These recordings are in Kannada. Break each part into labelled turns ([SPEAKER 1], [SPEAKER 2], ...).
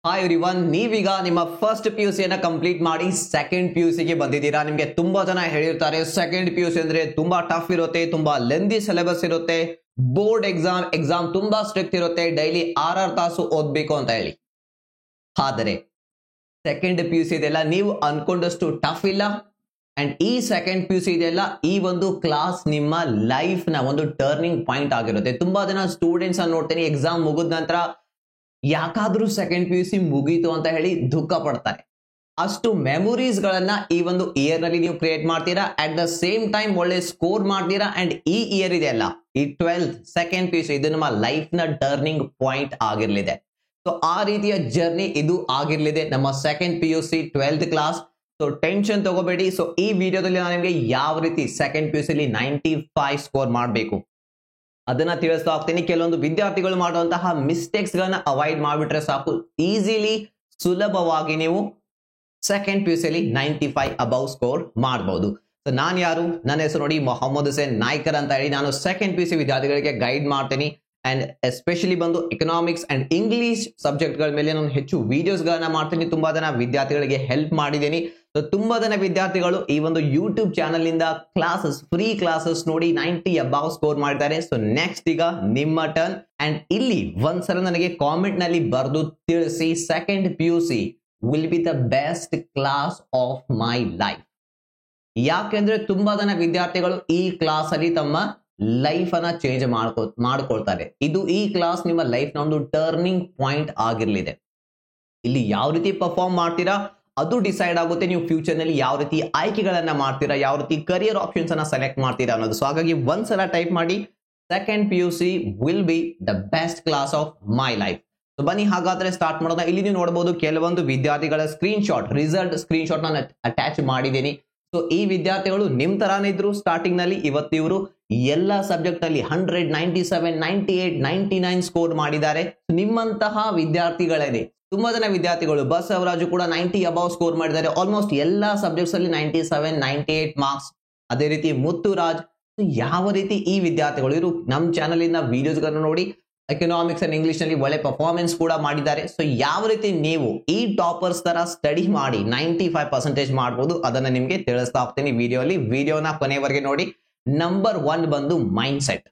[SPEAKER 1] ಹಾಯ್ ಎವ್ರಿವನ್, ನೀವೀಗ ನಿಮ್ಮ ಫಸ್ಟ್ ಪಿ ಯು ಸಿಯನ್ನು ಕಂಪ್ಲೀಟ್ ಮಾಡಿ ಸೆಕೆಂಡ್ ಪಿ ಯು ಸಿಗೆ ಬಂದಿದ್ದೀರಾ. ನಿಮಗೆ ತುಂಬಾ ಜನ ಹೇಳಿರ್ತಾರೆ ಸೆಕೆಂಡ್ ಪಿ ಯು ಸಿ ಅಂದ್ರೆ ತುಂಬಾ ಟಫ್ ಇರುತ್ತೆ, ತುಂಬಾ ಲೆಂದಿ ಸಿಲೆಬಸ್ ಇರುತ್ತೆ, ಬೋರ್ಡ್ ಎಕ್ಸಾಮ್ ತುಂಬಾ ಸ್ಟ್ರಿಕ್ಟ್ ಇರುತ್ತೆ, ಡೈಲಿ 6 ತಾಸು ಓದ್ಬೇಕು ಅಂತ ಹೇಳಿ. ಆದರೆ ಸೆಕೆಂಡ್ ಪಿ ಯು ಸಿ ಇದೆಲ್ಲ ನೀವು ಅನ್ಕೊಂಡಷ್ಟು ಟಫ್ ಇಲ್ಲ. ಅಂಡ್ ಈ ಸೆಕೆಂಡ್ ಪಿ ಯು ಸಿ ಇದೆಲ್ಲ ಈ ಒಂದು ಕ್ಲಾಸ್ ನಿಮ್ಮ ಲೈಫ್ ನ ಒಂದು ಟರ್ನಿಂಗ್ ಪಾಯಿಂಟ್ ಆಗಿರುತ್ತೆ. ತುಂಬಾ ಜನ ಸ್ಟೂಡೆಂಟ್ಸ್ ಅನ್ನು ನೋಡ್ತೀನಿ ಎಕ್ಸಾಮ್ ಮುಗಿದ ನಂತರ ಯಾಕಾದ್ರೂ ಸೆಕೆಂಡ್ ಪಿ ಯು ಸಿ ಮುಗೀತು ಅಂತ ಹೇಳಿ ದುಃಖ ಪಡ್ತಾರೆ. ಅಷ್ಟು ಮೆಮೊರೀಸ್ ಗಳನ್ನ ಈ ಒಂದು ಇಯರ್ ನಲ್ಲಿ ನೀವು ಕ್ರಿಯೇಟ್ ಮಾಡ್ತೀರಾ. ಅಟ್ ದ ಸೇಮ್ ಟೈಮ್ ಒಳ್ಳೆ ಸ್ಕೋರ್ ಮಾಡ್ತೀರಾ. ಅಂಡ್ ಈ ಇಯರ್ ಇದೆ ಅಲ್ಲ, ಈ 12th second P U C ಇದು ನಮ್ಮ ಲೈಫ್ ನ ಟರ್ನಿಂಗ್ ಪಾಯಿಂಟ್ ಆಗಿರ್ಲಿದೆ. ಸೊ ಆ ರೀತಿಯ ಜರ್ನಿ ಇದು ಆಗಿರ್ಲಿದೆ ನಮ್ಮ second P U C 12th class. So tension ತಗೋಬೇಡಿ. ಸೊ ಈ ವಿಡಿಯೋದಲ್ಲಿ ನಾನು ನಿಮಗೆ ಯಾವ ರೀತಿ second P U C 95 score ಮಾಡಬೇಕು ಅದನ್ನ ತಿಳಿಸ್ತಾ ಹೋಗ್ತೀನಿ. ಕೆಲವೊಂದು ವಿದ್ಯಾರ್ಥಿಗಳು ಮಾಡುವಂತಹ ಮಿಸ್ಟೇಕ್ಸ್ ಗಳನ್ನ ಅವಾಯ್ಡ್ ಮಾಡಿಬಿಟ್ರೆ ಸಾಕು, ಈಸಿಲಿ ಸುಲಭವಾಗಿ ನೀವು second P U C 95 above score ಮಾಡಬಹುದು. ಸೊ ನಾನು ಯಾರು, ನನ್ನ ಹೆಸರು ನೋಡಿ ಮೊಹಮ್ಮದ್ ಹುಸೇನ್ ನಾಯ್ಕರ್ ಅಂತ ಹೇಳಿ. ನಾನು ಸೆಕೆಂಡ್ ಪಿ ಯು ಸಿ ವಿದ್ಯಾರ್ಥಿಗಳಿಗೆ ಗೈಡ್ ಮಾಡ್ತೀನಿ. ಅಂಡ್ ಎಸ್ಪೆಷಲಿ ಬಂದು ಎಕನಾಮಿಕ್ಸ್ ಅಂಡ್ ಇಂಗ್ಲಿಷ್ ಸಬ್ಜೆಕ್ಟ್ ಗಳ ಮೇಲೆ ನಾನು ಹೆಚ್ಚು ವಿಡಿಯೋಸ್ ಗಳನ್ನ ಮಾಡ್ತೀನಿ. ತುಂಬಾ ಜನ ವಿದ್ಯಾರ್ಥಿಗಳಿಗೆ ಹೆಲ್ಪ್ ಮಾಡಿದ್ದೀನಿ. ಸೊ ತುಂಬಾ ಜನ ವಿದ್ಯಾರ್ಥಿಗಳು ಈ ಒಂದು ಯೂಟ್ಯೂಬ್ ಚಾನಲ್ ಇಂದ ಕ್ಲಾಸಸ್, ಫ್ರೀ ಕ್ಲಾಸಸ್ ನೋಡಿ 90 ಅಬೌವ್ ಸ್ಕೋರ್ ಮಾಡಿದ್ದಾರೆ. ಸೊ ನೆಕ್ಸ್ಟ್ ಈಗ ನಿಮ್ಮ ಟರ್ನ್. ಅಂಡ್ ಇಲ್ಲಿ ಒಂದ್ಸಲ ನನಗೆ ಕಾಮೆಂಟ್ ನಲ್ಲಿ ಬರೆದು ತಿಳಿಸಿ, second P U C will be the best class of my life. ಯಾಕೆಂದ್ರೆ ತುಂಬಾ ಜನ ವಿದ್ಯಾರ್ಥಿಗಳು ಈ ಕ್ಲಾಸ್ ಅಲ್ಲಿ ತಮ್ಮ ಲೈಫ್ ಅನ್ನ ಚೇಂಜ್ ಮಾಡ್ಕೊಳ್ತಾರೆ. ಇದು ಈ ಕ್ಲಾಸ್ ನಿಮ್ಮ ಲೈಫ್ ನ ಒಂದು ಟರ್ನಿಂಗ್ ಪಾಯಿಂಟ್ ಆಗಿರ್ಲಿದೆ. ಇಲ್ಲಿ ಯಾವ ರೀತಿ ಪರ್ಫಾರ್ಮ್ ಮಾಡ್ತೀರಾ ಅದು ಡಿಸೈಡ್ ಆಗುತ್ತೆ ನೀವು ಫ್ಯೂಚರ್ ನಲ್ಲಿ ಯಾವ ರೀತಿ ಆಯ್ಕೆಗಳನ್ನ ಮಾಡ್ತೀರಾ, ಯಾವ ರೀತಿ ಕರಿಯರ್ ಆಪ್ಷನ್ಸ್ ಅನ್ನ ಸೆಲೆಕ್ಟ್ ಮಾಡ್ತೀರಾ ಅನ್ನೋದು. ಸೊ ಹಾಗಾಗಿ ಒಂದ್ಸಲ ಟೈಪ್ ಮಾಡಿ, second P U C will be the best class of my life. So ಬನ್ನಿ ಹಾಗಾದ್ರೆ ಸ್ಟಾರ್ಟ್ ಮಾಡೋಣ. ಇಲ್ಲಿ ನೀವು ನೋಡಬಹುದು ಕೆಲವೊಂದು ವಿದ್ಯಾರ್ಥಿಗಳ screen shot, result screen shot ನಾನು ಅಟ್ಯಾಚ್ ಮಾಡಿದ್ದೀನಿ. ಸೊ ಈ ವಿದ್ಯಾರ್ಥಿಗಳು ನಿಮ್ ತರಾನೇ ಇದ್ರು ಸ್ಟಾರ್ಟಿಂಗ್ ನಲ್ಲಿ. ಇವತ್ತು ಇವರು ಎಲ್ಲಾ ಸಬ್ಜೆಕ್ಟ್ ಅಲ್ಲಿ 100, 97, 98, 99 ಸ್ಕೋರ್ ಮಾಡಿದ್ದಾರೆ. ನಿಮ್ಮಂತಹ ವಿದ್ಯಾರ್ಥಿಗಳೇನೆ ತುಂಬಾ ಜನ ವಿದ್ಯಾರ್ಥಿಗಳು, ಬಸವರಾಜು ಕೂಡ 90 ಅಬೌವ್ ಸ್ಕೋರ್ ಮಾಡಿದ್ದಾರೆ. ಆಲ್ಮೋಸ್ಟ್ ಎಲ್ಲಾ ಸಬ್ಜೆಕ್ಟ್ಸ್ ಅಲ್ಲಿ 97, 98 ಮಾರ್ಕ್ಸ್. ಅದೇ ರೀತಿ ಮುತ್ತುರಾಜ್. ಯಾವ ರೀತಿ ಈ ವಿದ್ಯಾರ್ಥಿಗಳು ಇವರು ನಮ್ಮ ಚಾನಲ್ ಇಂದ ವಿಡಿಯೋಸ್ ಗಳನ್ನ ನೋಡಿ ಎಕನಾಮಿಕ್ಸ್ ಅಂಡ್ ಇಂಗ್ಲಿಷ್ ನಲ್ಲಿ ಒಳ್ಳೆ ಪರ್ಫಾರ್ಮೆನ್ಸ್ ಕೂಡ ಮಾಡಿದ್ದಾರೆ. ಸೊ ಯಾವ ರೀತಿ ನೀವು ಈ ಟಾಪರ್ಸ್ ತರ ಸ್ಟಡಿ ಮಾಡಿ 95% ಮಾಡಬಹುದು ಅದನ್ನ ನಿಮ್ಗೆ ತಿಳಿಸ್ತಾ ಹೋಗ್ತೀನಿ ವಿಡಿಯೋಲಿ. ವಿಡಿಯೋನ ಕೊನೆವರೆಗೆ ನೋಡಿ. ನಂಬರ್ 1 ಬಂದು ಮೈಂಡ್ ಸೆಟ್.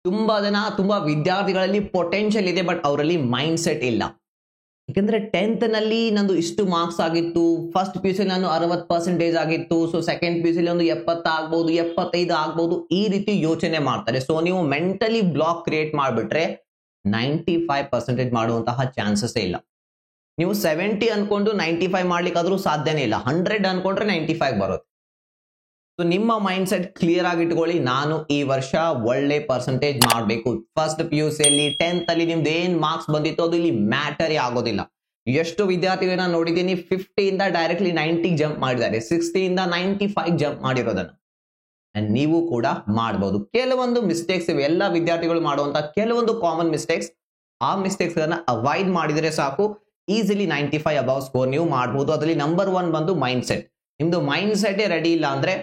[SPEAKER 1] ತುಂಬಾ ವಿದ್ಯಾರ್ಥಿಗಳಲ್ಲಿ ಪೊಟೆನ್ಷಿಯಲ್ ಇದೆ, ಬಟ್ ಅವರಲ್ಲಿ ಮೈಂಡ್ ಸೆಟ್ ಇಲ್ಲ. ಯಾಕಂದ್ರೆ 10th ನಲ್ಲಿ ನಂದು ಇಷ್ಟು ಮಾರ್ಕ್ಸ್ ಆಗಿತ್ತು, ಫಸ್ಟ್ ಪಿ ಯು ಸಿ ನಾನು 60% ಆಗಿತ್ತು, so second P U C ಒಂದು 70 ಆಗ್ಬಹುದು, 75 ಆಗ್ಬಹುದು, ಈ ರೀತಿ ಯೋಚನೆ ಮಾಡ್ತಾರೆ. ಸೊ ನೀವು ಮೆಂಟಲಿ ಬ್ಲಾಕ್ ಕ್ರಿಯೇಟ್ ಮಾಡ್ಬಿಟ್ರೆ 95% ಮಾಡುವಂತಹ ಚಾನ್ಸಸ್ ಇಲ್ಲ. ನೀವು 70 ಅನ್ಕೊಂಡು 95 ಮಾಡ್ಲಿಕ್ಕಾದ್ರೂ ಸಾಧ್ಯನೇ ಇಲ್ಲ. 100 ಅನ್ಕೊಂಡ್ರೆ 95 ಬರುತ್ತೆ. ಸೊ ನಿಮ್ಮ ಮೈಂಡ್ ಸೆಟ್ ಕ್ಲಿಯರ್ ಆಗಿ ಇಟ್ಕೊಳ್ಳಿ, ನಾನು ಈ ವರ್ಷ ಒಳ್ಳೆ ಪರ್ಸೆಂಟೇಜ್ ಮಾಡಬೇಕು. ಫಸ್ಟ್ ಪಿ ಯು ಸಿ ಅಲ್ಲಿ 10th ಅಲ್ಲಿ ನಿಮ್ದು ಏನ್ ಮಾರ್ಕ್ಸ್ ಬಂದಿತ್ತು ಅದು ಇಲ್ಲಿ ಮ್ಯಾಟರೇ ಆಗೋದಿಲ್ಲ. ಎಷ್ಟು ವಿದ್ಯಾರ್ಥಿಗಳನ್ನ ನೋಡಿದ್ದೀನಿ 50 ಇಂದ ಡೈರೆಕ್ಟ್ಲಿ 90 ಜಂಪ್ ಮಾಡಿದ್ದಾರೆ, 60 ಇಂದ 95 ಜಂಪ್ ಮಾಡಿರೋದನ್ನ ನೀವು ಕೂಡ ಮಾಡಬಹುದು. ಕೆಲವೊಂದು ಮಿಸ್ಟೇಕ್ಸ್ ಇವೆ, ಎಲ್ಲ ವಿದ್ಯಾರ್ಥಿಗಳು ಮಾಡುವಂತ ಕೆಲವೊಂದು ಕಾಮನ್ ಮಿಸ್ಟೇಕ್ಸ್. ಆ ಮಿಸ್ಟೇಕ್ಸ್ ಗಳನ್ನ ಅವಾಯ್ಡ್ ಮಾಡಿದರೆ ಸಾಕು, ಈಸಿಲಿ 95 ಅಬೌವ್ ಸ್ಕೋರ್ ನೀವು ಮಾಡಬಹುದು. ಅದರಲ್ಲಿ ನಂಬರ್ 1 ಬಂದು ಮೈಂಡ್ ಸೆಟ್. ನಿಮ್ದು ಮೈಂಡ್ ಸೆಟ್ ರೆಡಿ ಇಲ್ಲ ಅಂದ್ರೆ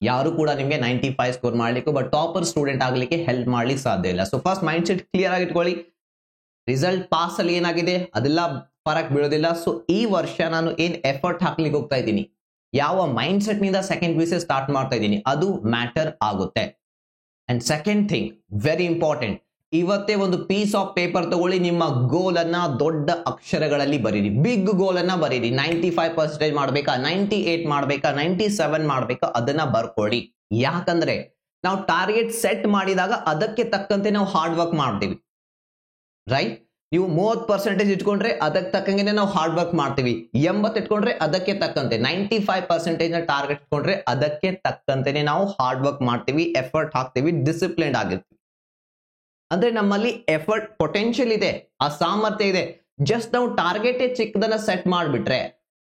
[SPEAKER 1] ಯಾರು ಕೂಡ ನಿಮ್ಗೆ 95 ಸ್ಕೋರ್ ಮಾಡ್ಲಿಕ್ಕೆ, ಬಟ್ ಟಾಪರ್ ಸ್ಟೂಡೆಂಟ್ ಆಗ್ಲಿಕ್ಕೆ ಹೆಲ್ಪ್ ಮಾಡ್ಲಿಕ್ಕೆ ಸಾಧ್ಯ ಇಲ್ಲ. So first mind set clear ಆಗಿ ಇಟ್ಕೊಳ್ಳಿ. ರಿಸಲ್ಟ್ ಪಾಸ್ ಅಲ್ಲಿ ಏನಾಗಿದೆ ಅದೆಲ್ಲ ಫರಕ್ ಬೀಳೋದಿಲ್ಲ. ಸೊ ಈ ವರ್ಷ ನಾನು ಏನ್ ಎಫರ್ಟ್ ಹಾಕ್ಲಿಕ್ಕೆ ಹೋಗ್ತಾ ಇದ್ದೀನಿ, ಯಾವ ಮೈಂಡ್ ಸೆಟ್ ನಿಂದ second P U C start ಮಾಡ್ತಾ ಇದ್ದೀನಿ ಅದು ಮ್ಯಾಟರ್ ಆಗುತ್ತೆ. And second thing very important, ಇವತ್ತೇ ಒಂದು ಪೀಸ್ ಆಫ್ ಪೇಪರ್ ತಗೊಳ್ಳಿ, ನಿಮ್ಮ ಗೋಲ್ ಅನ್ನ ದೊಡ್ಡ ಅಕ್ಷರಗಳಲ್ಲಿ ಬರೀರಿ, ಬಿಗ್ ಗೋಲ್ ಅನ್ನ ಬರೀರಿ. 95% ಮಾಡ್ಬೇಕಾ, 98 ಮಾಡ್ಬೇಕಾ, 97 ಮಾಡ್ಬೇಕಾ ಅದನ್ನ ಬರ್ಕೊಳ್ಳಿ. ಯಾಕಂದ್ರೆ ನಾವು ಟಾರ್ಗೆಟ್ ಸೆಟ್ ಮಾಡಿದಾಗ ಅದಕ್ಕೆ ತಕ್ಕಂತೆ ನಾವು ಹಾರ್ಡ್ ವರ್ಕ್ ಮಾಡ್ತೀವಿ, ರೈಟ್? ನೀವು 30% ಇಟ್ಕೊಂಡ್ರೆ ಅದಕ್ಕೆ ತಕ್ಕಂಗೆ ನಾವು ಹಾರ್ಡ್ ವರ್ಕ್ ಮಾಡ್ತೀವಿ. 80 ಇಟ್ಕೊಂಡ್ರೆ ಅದಕ್ಕೆ ತಕ್ಕಂತೆ, 95% ನ ಟಾರ್ಗೆಟ್ ಇಟ್ಕೊಂಡ್ರೆ ಅದಕ್ಕೆ ತಕ್ಕಂತೆನೆ ನಾವು ಹಾರ್ಡ್ ವರ್ಕ್ ಮಾಡ್ತೀವಿ, ಎಫರ್ಟ್ ಹಾಕ್ತೀವಿ, ಡಿಸಿಪ್ಲಿನ್ಡ್ ಆಗಿರ್ತೀವಿ. ಅಂದ್ರೆ ನಮ್ಮಲ್ಲಿ ಎಫರ್ಟ್ ಪೊಟೆನ್ಷಿಯಲ್ ಇದೆ, ಆ ಸಾಮರ್ಥ್ಯ ಇದೆ. ಜಸ್ಟ್ ನಾವು ಟಾರ್ಗೆಟ್ ಚಿಕ್ಕದನ್ನ ಸೆಟ್ ಮಾಡಿಬಿಟ್ರೆ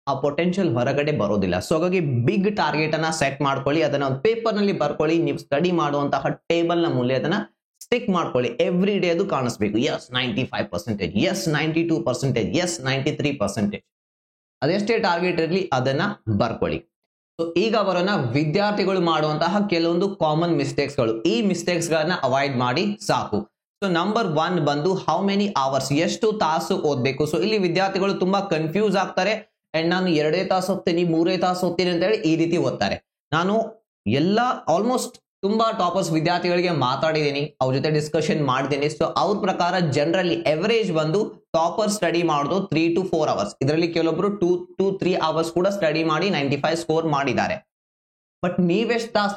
[SPEAKER 1] ಆ ಪೊಟೆನ್ಷಿಯಲ್ ಹೊರಗಡೆ ಬರೋದಿಲ್ಲ. ಸೊ ಹಾಗಾಗಿ ಬಿಗ್ ಟಾರ್ಗೆಟ್ ಅನ್ನ ಸೆಟ್ ಮಾಡ್ಕೊಳ್ಳಿ, ಅದನ್ನ ಒಂದು ಪೇಪರ್ ನಲ್ಲಿ ಬರ್ಕೊಳ್ಳಿ. ನೀವು ಸ್ಟಡಿ ಮಾಡುವಂತಹ ಟೇಬಲ್ ನ ಮೂಲೆ ಅದನ್ನ ಸ್ಟಿಕ್ ಮಾಡ್ಕೊಳ್ಳಿ. ಎವ್ರಿ ಡೇ ಅದು ಕಾಣಿಸ್ಬೇಕು. Yes 95%, yes 92%, yes 93%. ಅದೆಷ್ಟೇ ಟಾರ್ಗೆಟ್ ಇರಲಿ ಅದನ್ನ ಬರ್ಕೊಳ್ಳಿ. ಸೊ ಈಗ ಬರೋಣ ವಿದ್ಯಾರ್ಥಿಗಳು ಮಾಡುವಂತಹ ಕೆಲವೊಂದು ಕಾಮನ್ ಮಿಸ್ಟೇಕ್ಸ್ ಗಳು. ಈ ಮಿಸ್ಟೇಕ್ಸ್ ಗಳನ್ನ ಅವಾಯ್ಡ್ ಮಾಡಿ ಸಾಕು. ಸೊ ನಂಬರ್ 1 ಬಂದು ಹೌ ಮೆನಿ ಅವರ್ಸ್, ಎಷ್ಟು ತಾಸು ಓದ್ಬೇಕು. ಸೊ ಇಲ್ಲಿ ವಿದ್ಯಾರ್ಥಿಗಳು ತುಂಬಾ ಕನ್ಫ್ಯೂಸ್ ಆಗ್ತಾರೆ. ಅಂಡ್ ನಾನು 2 ತಾಸು ಹೋಗ್ತೀನಿ 3 ತಾಸು ಹೋಗ್ತೀನಿ ಅಂತ ಹೇಳಿ ಈ ರೀತಿ ಓದ್ತಾರೆ. ನಾನು ಎಲ್ಲ ಆಲ್ಮೋಸ್ಟ್ ತುಂಬಾ ಟಾಪರ್ಸ್ ವಿದ್ಯಾರ್ಥಿಗಳಿಗೆ ಮಾತಾಡಿದ್ದೀನಿ, ಅವ್ರ ಜೊತೆ ಡಿಸ್ಕಷನ್ ಮಾಡಿದ್ದೀನಿ. ಸೊ ಅವ್ರ ಪ್ರಕಾರ ಜನರಲಿ ಎವರೇಜ್ ಬಂದು ಟಾಪರ್ ಸ್ಟಡಿ ಮಾಡೋದು 3 to 4 ಅವರ್ಸ್. ಇದರಲ್ಲಿ ಕೆಲವೊಬ್ರು 2 to 3 ಅವರ್ಸ್ ಕೂಡ ಸ್ಟಡಿ ಮಾಡಿ 95 ಸ್ಕೋರ್ ಮಾಡಿದ್ದಾರೆ. ಬಟ್ ನೀವೆಷ್ಟು ತಾಸು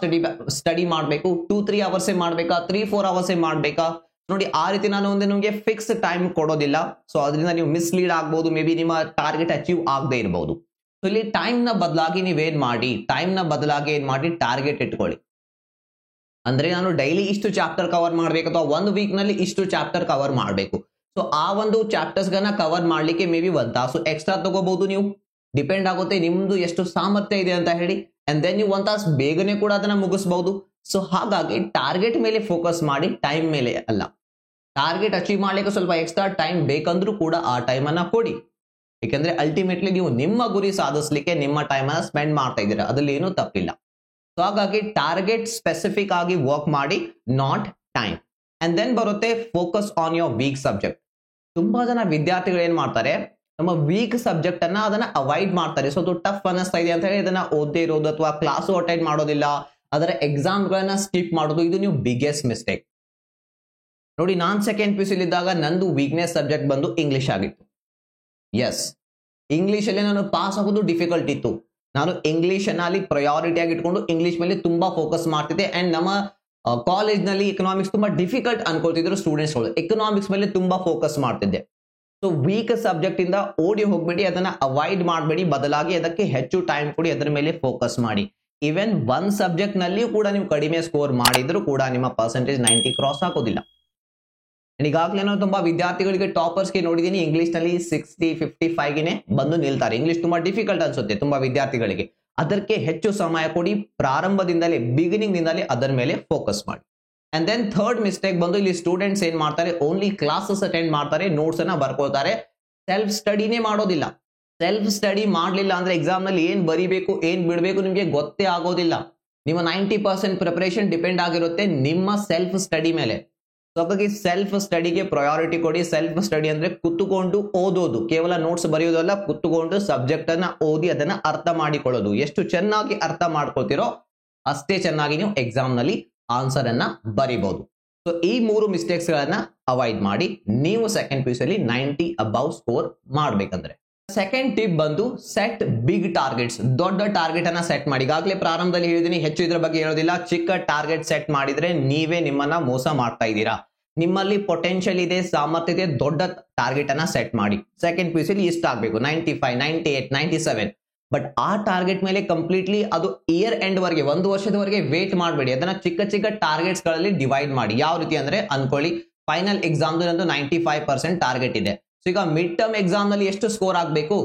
[SPEAKER 1] ಸ್ಟಡಿ ಮಾಡಬೇಕು? 2-3 ಅವರ್ಸೇ ಮಾಡ್ಬೇಕಾ? 3-4 ಅವರ್ಸೇ ಮಾಡ್ಬೇಕಾ? ನೋಡಿ, ಆ ರೀತಿ ನಾನು ಒಂದು ನಿಮಗೆ ಫಿಕ್ಸ್ ಟೈಮ್ ಕೊಡೋದಿಲ್ಲ. ಸೊ ಅದರಿಂದ ನೀವು ಮಿಸ್ಲೀಡ್ ಆಗ್ಬಹುದು, ಮೇ ಬಿ ನಿಮ್ಮ ಟಾರ್ಗೆಟ್ ಅಚೀವ್ ಆಗದೆ ಇರಬಹುದು. ಸೊ ಇಲ್ಲಿ ಟೈಮ್ ನ ಬದಲಾಗಿ ನೀವೇನ್ ಮಾಡಿ, ಟಾರ್ಗೆಟ್ ಇಟ್ಕೊಳ್ಳಿ. ಅಂದ್ರೆ ನಾನು ಡೈಲಿ ಇಷ್ಟು ಚಾಪ್ಟರ್ ಕವರ್ ಮಾಡ್ಬೇಕು ಅಥವಾ ಒಂದು ವೀಕ್ ನಲ್ಲಿ ಇಷ್ಟು ಚಾಪ್ಟರ್ ಕವರ್ ಮಾಡಬೇಕು. ಸೊ ಆ ಒಂದು ಚಾಪ್ಟರ್ಸ್ ಗನ್ನ ಕವರ್ ಮಾಡ್ಲಿಕ್ಕೆ ಮೇ ಬಿ 1 ತಾಸು ಎಕ್ಸ್ಟ್ರಾ ತಗೋಬಹುದು. ನೀವು ಡಿಪೆಂಡ್ ಆಗುತ್ತೆ ನಿಮ್ದು ಎಷ್ಟು ಸಾಮರ್ಥ್ಯ ಇದೆ ಅಂತ ಹೇಳಿ. ಅಂಡ್ ದೆನ್ ನೀವು 1 ತಾಸು ಬೇಗನೆ ಕೂಡ ಅದನ್ನ ಮುಗಿಸಬಹುದು. ಸೊ ಹಾಗಾಗಿ ಟಾರ್ಗೆಟ್ ಮೇಲೆ ಫೋಕಸ್ ಮಾಡಿ, ಟೈಮ್ ಮೇಲೆ ಅಲ್ಲ. ಟಾರ್ಗೆಟ್ ಅಚೀವ್ ಮಾಡ್ಲಿಕ್ಕೆ ಸ್ವಲ್ಪ ಎಕ್ಸ್ಟ್ರಾ ಟೈಮ್ ಬೇಕಂದ್ರೂ ಕೂಡ ಆ ಟೈಮ್ ಅನ್ನ ಕೊಡಿ. ಯಾಕಂದ್ರೆ ಅಲ್ಟಿಮೇಟ್ಲಿ ನೀವು ನಿಮ್ಮ ಗುರಿ ಸಾಧಿಸಲಿಕ್ಕೆ ನಿಮ್ಮ ಟೈಮ್ ಅನ್ನ ಸ್ಪೆಂಡ್ ಮಾಡ್ತಾ ಇದ್ದೀರಾ, ಅದ್ರಲ್ಲಿ ಏನೂ ತಪ್ಪಿಲ್ಲ. ಸೊ ಹಾಗಾಗಿ ಟಾರ್ಗೆಟ್ ಸ್ಪೆಸಿಫಿಕ್ ಆಗಿ ವರ್ಕ್ ಮಾಡಿ, ನಾಟ್ ಟೈಮ್. ಅಂಡ್ ದೆನ್ ಬರುತ್ತೆ focus on your weak subject. ತುಂಬಾ ಜನ ವಿದ್ಯಾರ್ಥಿಗಳು ಏನ್ ಮಾಡ್ತಾರೆ, ನಮ್ಮ ವೀಕ್ ಸಬ್ಜೆಕ್ಟ್ ಅನ್ನ ಅದನ್ನ ಅವಾಯ್ಡ್ ಮಾಡ್ತಾರೆ. ಸೊ ಅದು ಟಫ್ ಅನ್ನಿಸ್ತಾ ಇದೆ ಅಂತ ಹೇಳಿ ಅದನ್ನ ಓದದೇ ಇರೋದು ಅಥವಾ ಕ್ಲಾಸು ಅಟೆಂಡ್ ಮಾಡೋದಿಲ್ಲ, ಅದರ ಎಕ್ಸಾಮ್ ಗಳನ್ನ ಸ್ಕಿಪ್ ಮಾಡೋದು, ಇದು ನೀವು ಬಿಗ್ಗೆಸ್ಟ್ ಮಿಸ್ಟೇಕ್. ನೋಡಿ, ನಾನ್ ಸೆಕೆಂಡ್ PUC ಇದ್ದಾಗ ನಂದು ವೀಕ್ನೆಸ್ ಸಬ್ಜೆಕ್ಟ್ ಬಂದು ಇಂಗ್ಲಿಷ್ ಆಗಿತ್ತು. ಎಸ್, ಇಂಗ್ಲಿಷ್ ಅಲ್ಲಿ ನಾನು ಪಾಸ್ ಆಗೋದು ಡಿಫಿಕಲ್ಟ್ ಇತ್ತು. ನಾನು ಇಂಗ್ಲಿಷ್ ಅನ್ನ ಅಲ್ಲಿ ಪ್ರಯಾರಿಟಿ ಆಗಿ ಇಟ್ಕೊಂಡು ಇಂಗ್ಲಿಷ್ ಮೇಲೆ ತುಂಬಾ ಫೋಕಸ್ ಮಾಡ್ತಿದ್ದೆ. ಅಂಡ್ ನಮ್ಮ ಕಾಲೇಜ್ ನಲ್ಲಿ ಎಕನಾಮಿಕ್ಸ್ ತುಂಬಾ ಡಿಫಿಕಲ್ಟ್ ಅನ್ಕೊಳ್ತಿದ್ರು ಸ್ಟೂಡೆಂಟ್ಸ್ಗಳು, ಎಕನಾಮಿಕ್ಸ್ ಮೇಲೆ ತುಂಬಾ ಫೋಕಸ್ ಮಾಡ್ತಿದ್ದೆ. ಸೊ ವೀಕ್ ಸಬ್ಜೆಕ್ಟ್ ಇಂದ ಓಡಿ ಹೋಗ್ಬೇಡಿ, ಅದನ್ನ ಅವಾಯ್ಡ್ ಮಾಡಬೇಡಿ, ಬದಲಾಗಿ ಅದಕ್ಕೆ ಹೆಚ್ಚು ಟೈಮ್ ಕೊಡಿ, ಅದರ ಮೇಲೆ ಫೋಕಸ್ ಮಾಡಿ. ಈವನ್ 1 ಸಬ್ಜೆಕ್ಟ್ ನಲ್ಲಿಯೂ ಕೂಡ ನೀವು ಕಡಿಮೆ ಸ್ಕೋರ್ ಮಾಡಿದ್ರು ಕೂಡ ನಿಮ್ಮ ಪರ್ಸೆಂಟೇಜ್ 90 ಕ್ರಾಸ್ ಆಗೋದಿಲ್ಲ. ಈಗಾಗಲೇ ನಾನು ತುಂಬಾ ವಿದ್ಯಾರ್ಥಿಗಳಿಗೆ ಟಾಪರ್ಸ್ಗೆ ನೋಡಿದೀನಿ, ಇಂಗ್ಲಿಷ್ ನಲ್ಲಿ 60-55 ಗೆನೆ ಬಂದು ನಿಲ್ತಾರೆ. ಇಂಗ್ಲಿಷ್ ತುಂಬಾ ಡಿಫಿಕಲ್ಟ್ ಅನ್ಸುತ್ತೆ ತುಂಬಾ ವಿದ್ಯಾರ್ಥಿಗಳಿಗೆ. ಅದಕ್ಕೆ ಹೆಚ್ಚು ಸಮಯ ಕೊಡಿ, ಪ್ರಾರಂಭದಿಂದಲೇ ಬಿಗಿನಿಂಗ್ ದಿಂದಲೇ ಅದರ ಮೇಲೆ ಫೋಕಸ್ ಮಾಡಿ. ಅಂಡ್ ದೆನ್ ಥರ್ಡ್ ಮಿಸ್ಟೇಕ್ ಬಂದು, ಇಲ್ಲಿ ಸ್ಟೂಡೆಂಟ್ಸ್ ಏನ್ ಮಾಡ್ತಾರೆ, ಓನ್ಲಿ ಕ್ಲಾಸಸ್ ಅಟೆಂಡ್ ಮಾಡ್ತಾರೆ, ನೋಟ್ಸ್ ಅನ್ನ ಬರ್ಕೊಳ್ತಾರೆ, ಸೆಲ್ಫ್ ಸ್ಟಡಿನೇ ಮಾಡೋದಿಲ್ಲ. ಸೆಲ್ಫ್ ಸ್ಟಡಿ ಮಾಡ್ಲಿಲ್ಲ ಅಂದ್ರೆ ಎಕ್ಸಾಮ್ ನಲ್ಲಿ ಏನ್ ಬರಿಬೇಕು ಏನ್ ಬಿಡಬೇಕು ನಿಮಗೆ ಗೊತ್ತೇ ಆಗೋದಿಲ್ಲ. ನಿಮ್ಮ 90% ಪ್ರಿಪರೇಷನ್ ಡಿಪೆಂಡ್ ಆಗಿರುತ್ತೆ ನಿಮ್ಮ ಸೆಲ್ಫ್ ಸ್ಟಡಿ ಮೇಲೆ. ಸೊ ಹಾಗಾಗಿ ಸೆಲ್ಫ್ ಸ್ಟಡಿಗೆ ಪ್ರಯಾರಿಟಿ ಕೊಡಿ. ಸೆಲ್ಫ್ ಸ್ಟಡಿ ಅಂದ್ರೆ ಕುತ್ತುಕೊಂಡು ಓದೋದು, ಕೇವಲ ನೋಟ್ಸ್ ಬರೆಯೋದಲ್ಲ, ಕುತ್ತುಕೊಂಡು ಸಬ್ಜೆಕ್ಟ್ ಅನ್ನ ಓದಿ ಅದನ್ನ ಅರ್ಥ ಮಾಡಿಕೊಳ್ಳೋದು. ಎಷ್ಟು ಚೆನ್ನಾಗಿ ಅರ್ಥ ಮಾಡ್ಕೊಳ್ತಿರೋ ಅಷ್ಟೇ ಚೆನ್ನಾಗಿ ನೀವು ಎಕ್ಸಾಮ್ ನಲ್ಲಿ ಆನ್ಸರ್ ಅನ್ನ ಬರಿಬಹುದು. ಸೊ ಈ 3 ಮಿಸ್ಟೇಕ್ಸ್ ಗಳನ್ನ ಅವಾಯ್ಡ್ ಮಾಡಿ ನೀವು ಸೆಕೆಂಡ್ PUC ಅಲ್ಲಿ 90 ಅಬೌವ್ ಸ್ಕೋರ್ ಮಾಡ್ಬೇಕಂದ್ರೆ. ಸೆಕೆಂಡ್ ಟಿಪ್ ಬಂದು ಸೆಟ್ ಬಿಗ್ ಟಾರ್ಗೆಟ್ಸ್. ದೊಡ್ಡ ಟಾರ್ಗೆಟ್ ಅನ್ನ ಸೆಟ್ ಮಾಡಿ. ಈಗಾಗಲೇ ಪ್ರಾರಂಭದಲ್ಲಿ ಹೇಳಿದೀನಿ, ಹೆಚ್ಚು ಇದ್ರ ಬಗ್ಗೆ ಹೇಳೋದಿಲ್ಲ. ಚಿಕ್ಕ ಟಾರ್ಗೆಟ್ ಸೆಟ್ ಮಾಡಿದ್ರೆ ನೀವೇ ನಿಮ್ಮನ್ನ ಮೋಸ ಮಾಡ್ತಾ ಇದ್ದೀರಾ. ನಿಮ್ಮಲ್ಲಿ ಪೊಟೆನ್ಶಿಯಲ್ ಇದೆ, ಸಾಮರ್ಥ್ಯ ಇದೆ, ದೊಡ್ಡ ಟಾರ್ಗೆಟ್ ಅನ್ನ ಸೆಟ್ ಮಾಡಿ. ಸೆಕೆಂಡ್ PUC ಅಲ್ಲಿ ಇಷ್ಟ ಆಗ್ಬೇಕು, 95, 98, 97. ಬಟ್ ಆ ಟಾರ್ಗೆಟ್ ಮೇಲೆ ಕಂಪ್ಲೀಟ್ಲಿ ಅದು ಇಯರ್ ಎಂಡ್ ವರೆಗೆ 1 ವರ್ಷದವರೆಗೆ ವೇಟ್ ಮಾಡಬೇಡಿ. ಅದನ್ನ ಚಿಕ್ಕ ಚಿಕ್ಕ ಟಾರ್ಗೆಟ್ಸ್ ಗಳಲ್ಲಿ ಡಿವೈಡ್ ಮಾಡಿ. ಯಾವ ರೀತಿ ಅಂದ್ರೆ, ಅನ್ಕೊಳ್ಳಿ ಫೈನಲ್ ಎಕ್ಸಾಮ್ ನಂದು 95% ಟಾರ್ಗೆಟ್ ಇದೆ. ಸೊ ಈಗ ಮಿಡ್ ಟರ್ಮ್ ಎಕ್ಸಾಮ್ ನಲ್ಲಿ ಎಷ್ಟು ಸ್ಕೋರ್ ಆಗಬೇಕು?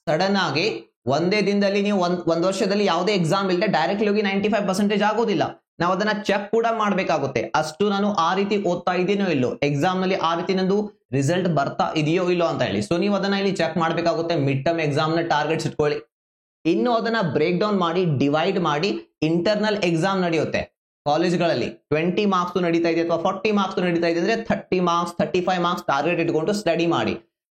[SPEAKER 1] ಸಡನ್ ಆಗಿ ಒಂದೇ ದಿನದಲ್ಲಿ ನೀವು ಒಂದ್ ವರ್ಷದಲ್ಲಿ ಯಾವುದೇ ಎಕ್ಸಾಮ್ ಇಲ್ಲದೆ ಡೈರೆಕ್ಟ್ಲಿ ಹೋಗಿ 95% ಆಗೋದಿಲ್ಲ. ನಾವು ಅದನ್ನ ಚೆಕ್ ಕೂಡ ಮಾಡ್ಬೇಕಾಗುತ್ತೆ, ಅಷ್ಟು ನಾನು ಆ ರೀತಿ ಓದ್ತಾ ಇದೀನೋ ಇಲ್ಲೋ, ಎಕ್ಸಾಮ್ ನಲ್ಲಿ ಆ ರೀತಿ ನಂದು ರಿಸಲ್ಟ್ ಬರ್ತಾ ಇದೆಯೋ ಇಲ್ಲೋ ಅಂತ ಹೇಳಿ. ಸೊ ನೀವು ಅದನ್ನ ಇಲ್ಲಿ ಚೆಕ್ ಮಾಡ್ಬೇಕಾಗುತ್ತೆ. ಮಿಡ್ ಟರ್ಮ್ ಎಕ್ಸಾಮ್ ನ ಟಾರ್ಗೆಟ್ಸ್ ಇಟ್ಕೊಳ್ಳಿ. ಇನ್ನು ಅದನ್ನ ಬ್ರೇಕ್ ಡೌನ್ ಮಾಡಿ, ಡಿವೈಡ್ ಮಾಡಿ. ಇಂಟರ್ನಲ್ ಎಕ್ಸಾಮ್ ನಡೆಯುತ್ತೆ ಕಾಲೇಜ್ಗಳಲ್ಲಿ, 20 ಮಾರ್ಕ್ಸ್ ನಡೀತಾ ಇದೆ ಅಥವಾ 40 ಮಾರ್ಕ್ಸ್ ನಡೀತಾ ಇದೆ ಅಂದ್ರೆ 30 ಮಾರ್ಕ್ಸ್ 35 ಮಾರ್ಕ್ಸ್ ಟಾರ್ಗೆಟ್ ಇಟ್ಕೊಂಡು ಸ್ಟಡಿ ಮಾಡಿ.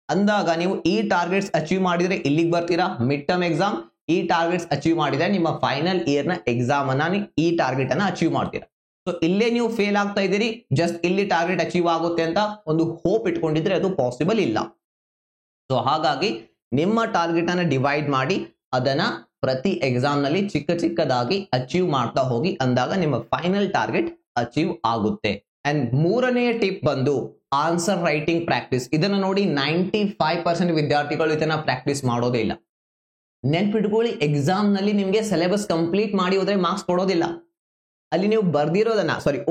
[SPEAKER 1] ಅಂದಾಗ ನೀವು ಈ ಟಾರ್ಗೆಟ್ಸ್ ಅಚೀವ್ ಮಾಡಿದ್ರೆ ಇಲ್ಲಿಗೆ ಬರ್ತೀರಾ. ಮಿಡ್ ಟರ್ಮ್ ಎಕ್ಸಾಮ್ ಈ ಟಾರ್ಗೆಟ್ಸ್ ಅಚೀವ್ ಮಾಡಿದ್ರೆ ನಿಮ್ಮ ಫೈನಲ್ ಇಯರ್ ನ ಎಕ್ಸಾಮ್ ಅನ್ನ ಈ ಟಾರ್ಗೆಟ್ ಅನ್ನ ಅಚೀವ್ ಮಾಡ್ತೀರಾ. ಸೊ ಇಲ್ಲೇ ನೀವು ಫೇಲ್ ಆಗ್ತಾ ಇದ್ದೀರಿ, ಜಸ್ಟ್ ಇಲ್ಲಿ ಟಾರ್ಗೆಟ್ ಅಚೀವ್ ಆಗುತ್ತೆ ಅಂತ ಒಂದು ಹೋಪ್ ಇಟ್ಕೊಂಡಿದ್ರೆ ಅದು ಪಾಸಿಬಲ್ ಇಲ್ಲ. ಸೊ ಹಾಗಾಗಿ ನಿಮ್ಮ ಟಾರ್ಗೆಟ್ ಅನ್ನ ಡಿವೈಡ್ ಮಾಡಿ, ಅದನ್ನ ಪ್ರತಿ ಎಕ್ಸಾಮ್ ನಲ್ಲಿ ಚಿಕ್ಕ ಚಿಕ್ಕದಾಗಿ ಅಚೀವ್ ಮಾಡ್ತಾ ಹೋಗಿ. ಅಂದಾಗ ನಿಮ್ಮ ಫೈನಲ್ ಟಾರ್ಗೆಟ್ ಅಚೀವ್ ಆಗುತ್ತೆ. ಅಂಡ್ ಮೂರನೆಯ ಟಿಪ್ ಬಂದು ಆನ್ಸರ್ ರೈಟಿಂಗ್ ಪ್ರಾಕ್ಟೀಸ್. ಇದನ್ನ ನೋಡಿ 95% ವಿದ್ಯಾರ್ಥಿಗಳು ಇದನ್ನ ಪ್ರಾಕ್ಟೀಸ್ ಮಾಡೋದೇ ಇಲ್ಲ. ನೆನ್ಪಿಟ್ಕೊಳ್ಳಿ, ಎಕ್ಸಾಮ್ ನಲ್ಲಿ ನಿಮ್ಗೆ ಸಿಲೆಬಸ್ ಕಂಪ್ಲೀಟ್ ಮಾಡಿ ಹೋದ್ರೆ ಮಾರ್ಕ್ಸ್ ಕೊಡೋದಿಲ್ಲ. ಅಲ್ಲಿ ನೀವು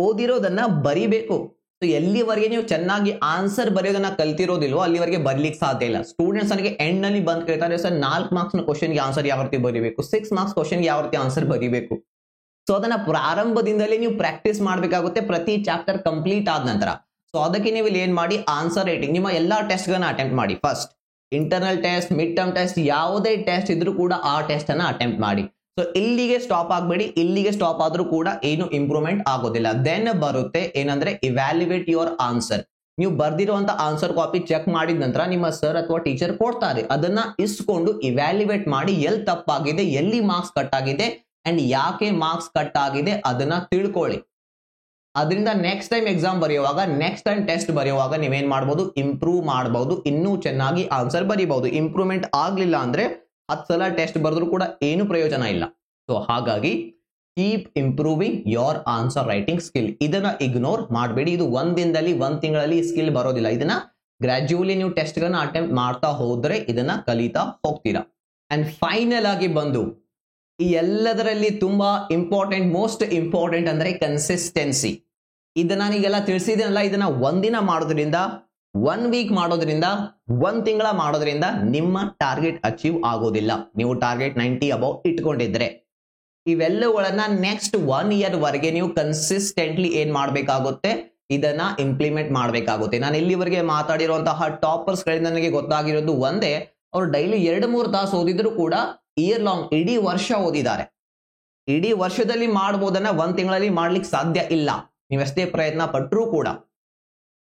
[SPEAKER 1] ಓದಿರೋದನ್ನ ಬರಿಬೇಕು. ಸೊ ಎಲ್ಲಿವರೆಗೆ ನೀವು ಚೆನ್ನಾಗಿ ಆನ್ಸರ್ ಬರೆಯೋದನ್ನ ಕಲ್ತಿರೋದಿಲ್ವೋ ಅಲ್ಲಿವರೆಗೆ ಬರ್ಲಿಕ್ಕೆ ಸಾಧ್ಯ ಇಲ್ಲ. ಸ್ಟೂಡೆಂಟ್ಸ್ ನನಗೆ ಎಂಡ್ ನಲ್ಲಿ ಬಂದ್ ಕೇಳ್ತಾರೆ, ಸರ್ 4 ಮಾರ್ಕ್ಸ್ ನ ಕ್ವಶನ್ಗೆ ಆನ್ಸರ್ ಯಾವ ರೀತಿ ಬರೀಬೇಕು, 6 ಮಾರ್ಕ್ಸ್ ಕ್ವಶನ್ಗೆ ಯಾವ ರೀತಿ ಆನ್ಸರ್ ಬರೀಬೇಕು. ಸೊ ಅದನ್ನ ಪ್ರಾರಂಭದಿಂದಲೇ ನೀವು ಪ್ರಾಕ್ಟೀಸ್ ಮಾಡ್ಬೇಕಾಗುತ್ತೆ ಪ್ರತಿ ಚಾಪ್ಟರ್ ಕಂಪ್ಲೀಟ್ ಆದ ನಂತರ. ಸೊ ಅದಕ್ಕೆ ನೀವು ಇಲ್ಲಿ ಏನ್ ಮಾಡಿ, ಆನ್ಸರ್ ರೈಟಿಂಗ್ ನಿಮ್ಮ ಎಲ್ಲಾ ಟೆಸ್ಟ್ ಗಳನ್ನ ಅಟೆಂಪ್ಟ್ ಮಾಡಿ. First internal test, mid term test, ಯಾವುದೇ ಟೆಸ್ಟ್ ಇದ್ರೂ ಕೂಡ ಆ ಟೆಸ್ಟ್ ಅನ್ನ ಅಟೆಂಪ್ಟ್ ಮಾಡಿ. ಸೊ ಇಲ್ಲಿಗೆ ಸ್ಟಾಪ್ ಆಗಬೇಡಿ, ಇಲ್ಲಿಗೆ ಸ್ಟಾಪ್ ಆದ್ರೂ ಕೂಡ ಏನು ಇಂಪ್ರೂವ್ಮೆಂಟ್ ಆಗೋದಿಲ್ಲ. ದೆನ್ ಬರುತ್ತೆ ಏನಂದ್ರೆ ಇವ್ಯಾಲ್ಯುವೇಟ್ ಯುವರ್ ಆನ್ಸರ್. ನೀವು ಬರ್ದಿರುವಂತ ಆನ್ಸರ್ ಕಾಪಿ ಚೆಕ್ ಮಾಡಿದ ನಂತರ ನಿಮ್ಮ ಸರ್ ಅಥವಾ ಟೀಚರ್ ಕೊಡ್ತಾರೆ, ಅದನ್ನ ಇಸ್ಕೊಂಡು ಇವ್ಯಾಲ್ಯುವೇಟ್ ಮಾಡಿ ಎಲ್ಲಿ ತಪ್ಪಾಗಿದೆ, ಎಲ್ಲಿ ಮಾರ್ಕ್ಸ್ ಕಟ್ ಆಗಿದೆ ಅಂಡ್ ಯಾಕೆ ಮಾರ್ಕ್ಸ್ ಕಟ್ ಆಗಿದೆ ಅದನ್ನ ತಿಳ್ಕೊಳ್ಳಿ. ಅದರಿಂದ ನೆಕ್ಸ್ಟ್ ಟೈಮ್ ಎಕ್ಸಾಮ್ ಬರೆಯುವಾಗ, ನೆಕ್ಸ್ಟ್ ಟೈಮ್ ಟೆಸ್ಟ್ ಬರೆಯುವಾಗ ನೀವೇನ್ ಮಾಡಬಹುದು, ಇಂಪ್ರೂವ್ ಮಾಡಬಹುದು, ಇನ್ನೂ ಚೆನ್ನಾಗಿ ಆನ್ಸರ್ ಬರೀಬಹುದು. ಇಂಪ್ರೂವ್ಮೆಂಟ್ ಆಗ್ಲಿಲ್ಲ ಅಂದ್ರೆ 10 ಸಲ ಟೆಸ್ಟ್ ಬರೆದ್ರು ಕೂಡ ಏನು ಪ್ರಯೋಜನ ಇಲ್ಲ. ಸೊ ಹಾಗಾಗಿ keep improving your answer writing skill. ಇದನ್ನ ಇಗ್ನೋರ್ ಮಾಡಬೇಡಿ. ಇದು ಒಂದ್ ದಿನದಲ್ಲಿ, ಒಂದ್ ತಿಂಗಳಲ್ಲಿ ಸ್ಕಿಲ್ ಬರೋದಿಲ್ಲ. ಇದನ್ನ ಗ್ರಾಜುವಲಿ ನೀವು ಟೆಸ್ಟ್ ಗಳನ್ನ ಅಟೆಂಪ್ಟ್ ಮಾಡ್ತಾ ಹೋದ್ರೆ ಇದನ್ನ ಕಲಿತಾ ಹೋಗ್ತೀರಾ. ಅಂಡ್ ಫೈನಲ್ ಆಗಿ ಬಂದು ಈ ಎಲ್ಲದರಲ್ಲಿ ತುಂಬಾ ಇಂಪಾರ್ಟೆಂಟ್, ಮೋಸ್ಟ್ ಇಂಪಾರ್ಟೆಂಟ್ ಅಂದ್ರೆ ಕನ್ಸಿಸ್ಟೆನ್ಸಿ. ಇದನ್ನ ನಾನೀಗೆಲ್ಲ ತಿಳಿಸಿದ್ದೀನಲ್ಲ, ಇದನ್ನ ಒಂದಿನ ಮಾಡೋದ್ರಿಂದ, 1 ವೀಕ್ ಮಾಡೋದ್ರಿಂದ, 1 ತಿಂಗಳ ಮಾಡೋದ್ರಿಂದ ನಿಮ್ಮ ಟಾರ್ಗೆಟ್ ಅಚೀವ್ ಆಗೋದಿಲ್ಲ. ನೀವು ಟಾರ್ಗೆಟ್ 90 ಅಬೌವ್ ಇಟ್ಕೊಂಡಿದ್ರೆ ಇವೆಲ್ಲವುಗಳನ್ನ ನೆಕ್ಸ್ಟ್ 1 ಇಯರ್ ವರೆಗೆ ನೀವು ಕನ್ಸಿಸ್ಟೆಂಟ್ಲಿ ಏನ್ ಮಾಡ್ಬೇಕಾಗುತ್ತೆ, ಇದನ್ನ ಇಂಪ್ಲಿಮೆಂಟ್ ಮಾಡ್ಬೇಕಾಗುತ್ತೆ. ನಾನು ಇಲ್ಲಿವರೆಗೆ ಮಾತಾಡಿರುವಂತಹ ಟಾಪರ್ಸ್ ಗಳಿಂದ ನನಗೆ ಗೊತ್ತಾಗಿರೋದು ಒಂದೇ, ಅವ್ರು ಡೈಲಿ 2-3 ತಾಸು ಓದಿದ್ರು ಕೂಡ ಇಯರ್ ಲಾಂಗ್, ಇಡೀ ವರ್ಷ ಓದಿದ್ದಾರೆ. ಇಡೀ ವರ್ಷದಲ್ಲಿ ಮಾಡಬಹುದನ್ನ 1 ತಿಂಗಳಲ್ಲಿ ಮಾಡ್ಲಿಕ್ಕೆ ಸಾಧ್ಯ ಇಲ್ಲ, ನೀವೆಷ್ಟೇ ಪ್ರಯತ್ನ ಪಟ್ಟರೂ ಕೂಡ.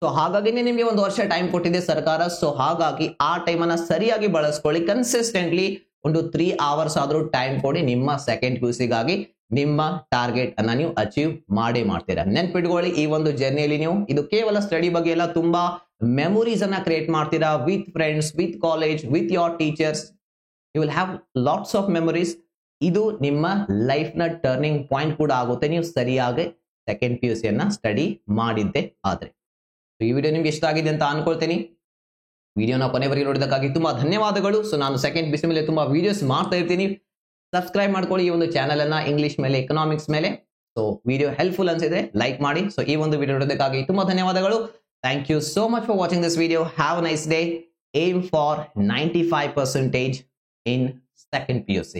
[SPEAKER 1] ಸೊ ಹಾಗಾಗಿನೇ ನಿಮಗೆ 1 ವರ್ಷ ಟೈಮ್ ಕೊಟ್ಟಿದೆ ಸರ್ಕಾರ. ಸೊ ಹಾಗಾಗಿ ಆ ಟೈಮ್ ಅನ್ನ ಸರಿಯಾಗಿ ಬಳಸ್ಕೊಳ್ಳಿ. ಕನ್ಸಿಸ್ಟೆಂಟ್ಲಿ ಒಂದು 3 ಅವರ್ಸ್ ಆದ್ರೂ ಟೈಮ್ ಕೊಡಿ. ನಿಮ್ಮ ಸೆಕೆಂಡ್ ಪಿಯುಸಿಗಾಗಿ ನಿಮ್ಮ ಟಾರ್ಗೆಟ್ ಅನ್ನ ನೀವು ಅಚೀವ್ ಮಾಡೇ ಮಾಡ್ತೀರಾ. ನೆನ್ಪಿಟ್ಕೊಳ್ಳಿ, ಈ ಒಂದು ಜರ್ನಿಯಲ್ಲಿ ನೀವು ಇದು ಕೇವಲ ಸ್ಟಡಿ ಬಗ್ಗೆ ಎಲ್ಲ, ತುಂಬಾ ಮೆಮೊರೀಸ್ ಅನ್ನ ಕ್ರಿಯೇಟ್ ಮಾಡ್ತೀರಾ with friends, with college, with your teachers. You will have lots of memories. ಇದು ನಿಮ್ಮ ಲೈಫ್ ನ ಟರ್ನಿಂಗ್ ಪಾಯಿಂಟ್ ಕೂಡ ಆಗುತ್ತೆ, ನೀವು ಸರಿಯಾಗಿ ಸೆಕೆಂಡ್ ಪಿಯುಸಿಯನ್ನ ಸ್ಟಡಿ ಮಾಡಿದ್ದೆ ಆದ್ರೆ. ಈ ವಿಡಿಯೋ ನಿಮ್ಗೆ ಇಷ್ಟ ಆಗಿದೆ ಅಂತ ಅನ್ಕೊಳ್ತೀನಿ. ವಿಡಿಯೋನ ಕೊನೆವರೆಗೆ ನೋಡಿದಕ್ಕಾಗಿ ತುಂಬಾ ಧನ್ಯವಾದಗಳು. ಸೊ ನಾನು ಸೆಕೆಂಡ್ ಪಿಯುಸಿ ಮೇಲೆ ತುಂಬಾ ವಿಡಿಯೋಸ್ ಮಾಡ್ತಾ ಇರ್ತೀನಿ. ಸಬ್ಸ್ಕ್ರೈಬ್ ಮಾಡ್ಕೊಳ್ಳಿ ಈ ಒಂದು ಚಾನಲ್ ಅನ್ನ, ಇಂಗ್ಲಿಷ್ ಮೇಲೆ, ಎಕನಾಮಿಕ್ಸ್ ಮೇಲೆ. ಸೊ ವಿಡಿಯೋ ಹೆಲ್ಪ್ಫುಲ್ ಅನ್ಸಿದ್ರೆ ಲೈಕ್ ಮಾಡಿ. ಸೊ ಈ ಒಂದು ವಿಡಿಯೋ ನೋಡೋದಕ್ಕಾಗಿ ತುಂಬಾ ಧನ್ಯವಾದಗಳು. Thank you so much for watching this video. Have a nice day. Aim for 95% in second PUC.